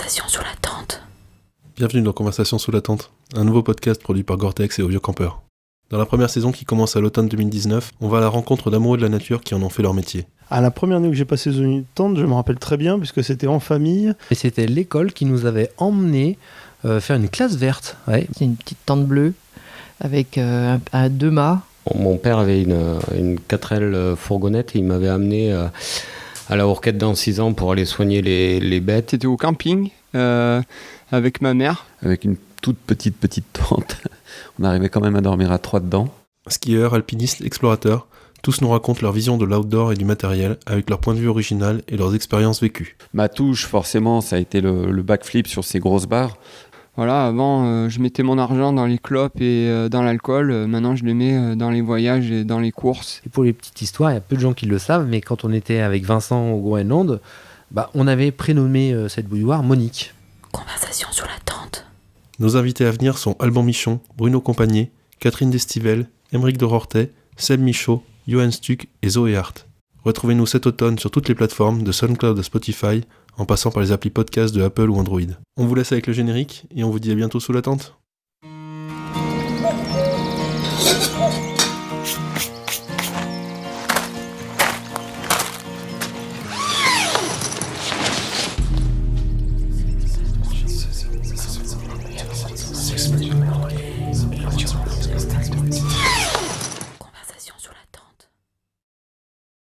Conversation sous la tente. Bienvenue dans Conversation sous la tente, un nouveau podcast produit par Gore-Tex et Au Vieux Campeur. Dans la première saison qui commence à l'automne 2019, on va à la rencontre d'amoureux de la nature qui en ont fait leur métier. À la première nuit que j'ai passé sous une tente, je me rappelle très bien, puisque c'était en famille. Et c'était l'école qui nous avait emmenés faire une classe verte. Ouais. C'est une petite tente bleue avec un 2 mâts. Mon père avait une 4L fourgonnette et il m'avait amené à la Hourquette dans 6 ans pour aller soigner les bêtes. C'était au camping avec ma mère. Avec une toute petite tente. On arrivait quand même à dormir à 3 dedans. Skieurs, alpinistes, explorateurs, tous nous racontent leur vision de l'outdoor et du matériel avec leur point de vue original et leurs expériences vécues. Ma touche, forcément, ça a été le backflip sur ces grosses barres. Voilà, avant, je mettais mon argent dans les clopes et dans l'alcool. Maintenant, je le mets dans les voyages et dans les courses. Et pour les petites histoires, il y a peu de gens qui le savent, mais quand on était avec Vincent au Groenland, on avait prénommé cette bouilloire Monique. Conversation sous la tente. Nos invités à venir sont Alban Michon, Bruno Compagné, Catherine Destivelle, Émeric de Rortet, Seb Michaud, Johan Stuck et Zoé Hart. Retrouvez-nous cet automne sur toutes les plateformes de SoundCloud à Spotify, en passant par les applis podcast de Apple ou Android. On vous laisse avec le générique et on vous dit à bientôt sous la tente.